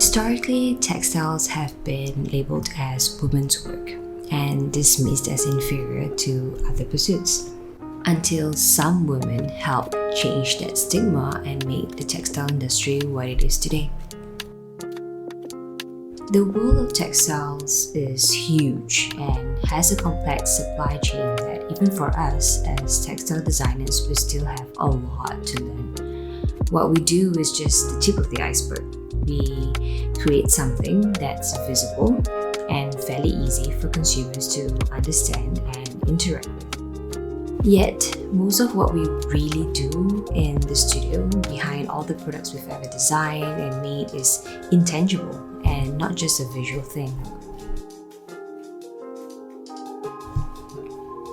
Historically, textiles have been labeled as women's work and dismissed as inferior to other pursuits, until some women helped change that stigma and make the textile industry what it is today. The world of textiles is huge and has a complex supply chain that even for us as textile designers, we still have a lot to learn. What we do is just the tip of the iceberg. We create something that's visible and fairly easy for consumers to understand and interact with. Yet, most of what we really do in the studio, behind all the products we've ever designed and made, is intangible and not just a visual thing.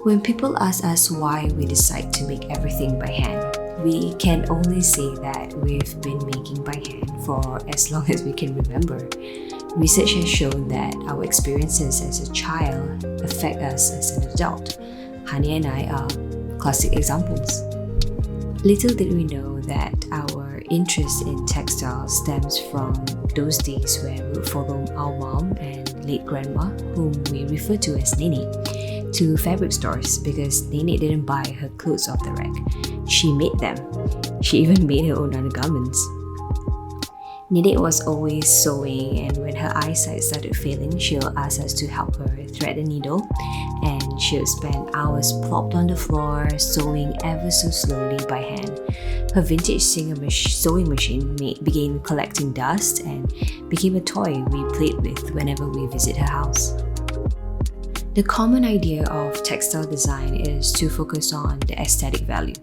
When people ask us why we decide to make everything by hand, we can only say that we've been making by hand for as long as we can remember. Research has shown that our experiences as a child affect us as an adult. Hani and I are classic examples. Little did we know that our interest in textiles stems from those days when we would follow our mom and late grandma, whom we refer to as Nene, to fabric stores because Nene didn't buy her clothes off the rack. She made them. She even made her own undergarments. Nene was always sewing, and when her eyesight started failing, she'll ask us to help her thread the needle, and she'll spend hours plopped on the floor, sewing ever so slowly by hand. Her vintage sewing machine began collecting dust and became a toy we played with whenever we visit her house. The common idea of textile design is to focus on the aesthetic value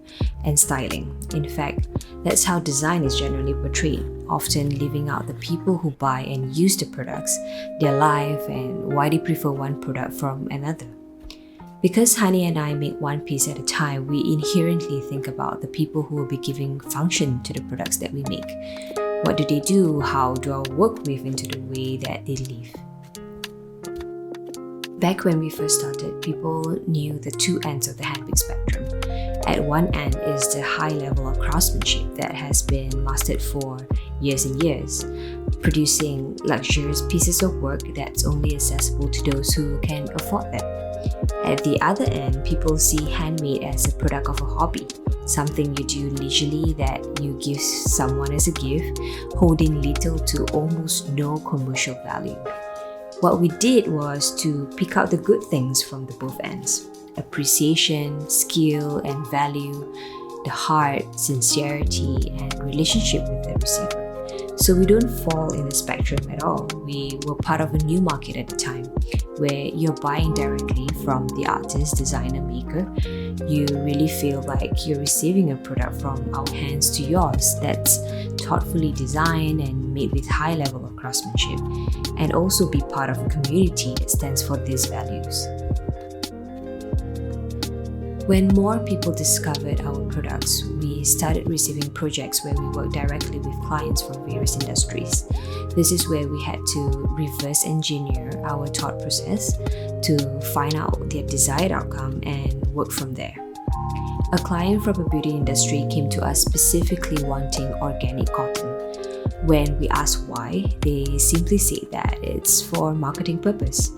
and styling. In fact, that's how design is generally portrayed, often leaving out the people who buy and use the products, their life, and why they prefer one product from another. Because Hani and I make one piece at a time, we inherently think about the people who will be giving function to the products that we make. What do they do? How do our work weave into the way that they live? Back when we first started, people knew the two ends of the handpick spectrum. At one end is the high level of craftsmanship that has been mastered for years and years, producing luxurious pieces of work that's only accessible to those who can afford them. At the other end, people see handmade as a product of a hobby, something you do leisurely that you give someone as a gift, holding little to almost no commercial value. What we did was to pick out the good things from the both ends: appreciation, skill, and value, the heart, sincerity, and relationship with the receiver. So we don't fall in the spectrum at all. We were part of a new market at the time, where you're buying directly from the artist, designer, maker. You really feel like you're receiving a product from our hands to yours that's thoughtfully designed and made with high level of craftsmanship, and also be part of a community that stands for these values. When more people discovered our products, we started receiving projects where we work directly with clients from various industries. This is where we had to reverse engineer our thought process to find out their desired outcome and work from there. A client from a beauty industry came to us specifically wanting organic cotton. When we asked why, they simply said that it's for marketing purpose.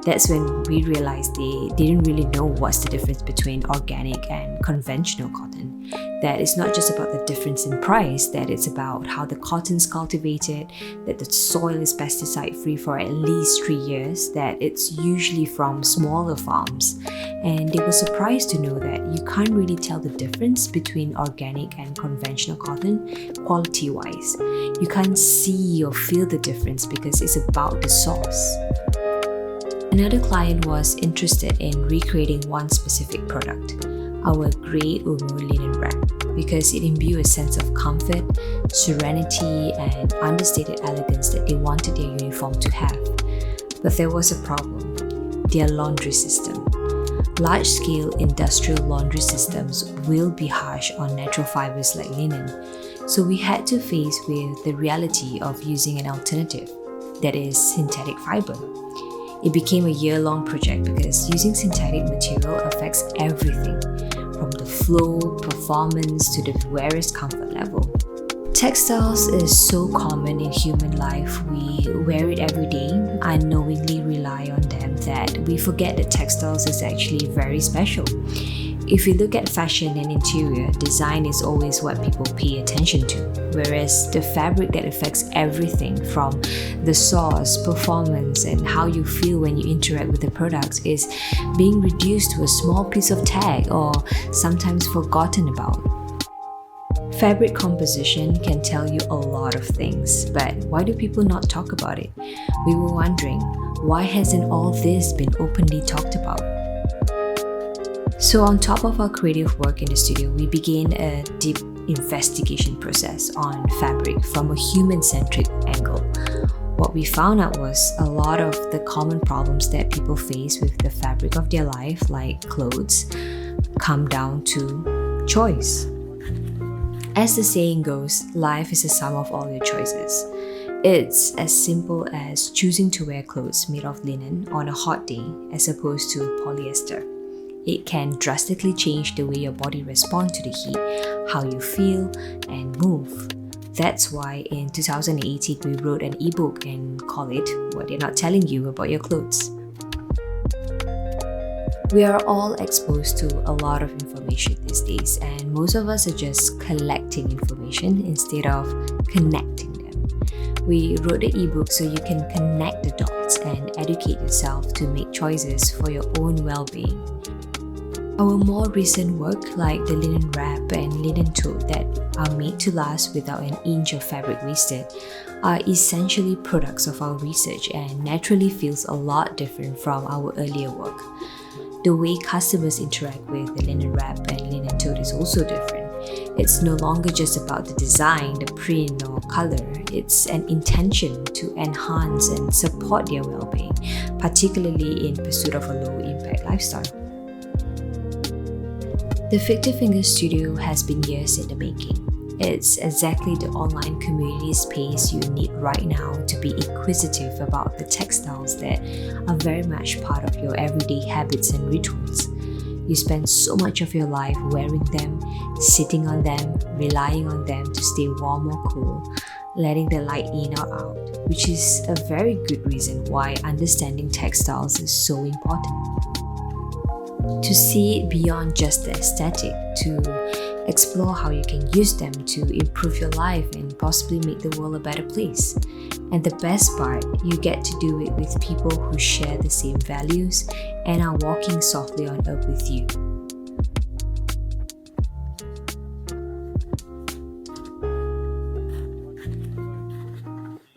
That's when we realized they didn't really know what's the difference between organic and conventional cotton. That it's not just about the difference in price, that it's about how the cotton's cultivated, that the soil is pesticide-free for at least 3 years, that it's usually from smaller farms. And they were surprised to know that you can't really tell the difference between organic and conventional cotton quality-wise. You can't see or feel the difference because it's about the source. Another client was interested in recreating one specific product, our grey Umu linen wrap, because it imbued a sense of comfort, serenity, and understated elegance that they wanted their uniform to have. But there was a problem: their laundry system. Large-scale industrial laundry systems will be harsh on natural fibers like linen, so we had to face with the reality of using an alternative, that is synthetic fiber. It became a year-long project because using synthetic material affects everything, from the flow, performance, to the wearer's comfort level. Textiles is so common in human life. We wear it every day, unknowingly rely on them, that we forget that textiles is actually very special. If you look at fashion and interior, design is always what people pay attention to, whereas the fabric that affects everything from the source, performance, and how you feel when you interact with the products is being reduced to a small piece of tag or sometimes forgotten about. Fabric composition can tell you a lot of things, but why do people not talk about it? We were wondering, why hasn't all this been openly talked about? So on top of our creative work in the studio, we began a deep investigation process on fabric from a human-centric angle. What we found out was a lot of the common problems that people face with the fabric of their life, like clothes, come down to choice. As the saying goes, life is a sum of all your choices. It's as simple as choosing to wear clothes made of linen on a hot day as opposed to polyester. It can drastically change the way your body responds to the heat, how you feel, and move. That's why in 2018 we wrote an ebook and called it What They're Not Telling You About Your Clothes. We are all exposed to a lot of information these days, and most of us are just collecting information instead of connecting them. We wrote the ebook so you can connect the dots and educate yourself to make choices for your own well-being. Our more recent work, like the linen wrap and linen tote that are made to last without an inch of fabric wasted, are essentially products of our research and naturally feels a lot different from our earlier work. The way customers interact with the linen wrap and linen tote is also different. It's no longer just about the design, the print, or color. It's an intention to enhance and support their well-being, particularly in pursuit of a low-impact lifestyle. The Fictive Studio has been years in the making. It's exactly the online community space you need right now to be inquisitive about the textiles that are very much part of your everyday habits and rituals. You spend so much of your life wearing them, sitting on them, relying on them to stay warm or cool, letting the light in or out, which is a very good reason why understanding textiles is so important. To see it beyond just the aesthetic, to explore how you can use them to improve your life and possibly make the world a better place. And the best part, you get to do it with people who share the same values and are walking softly on earth with you.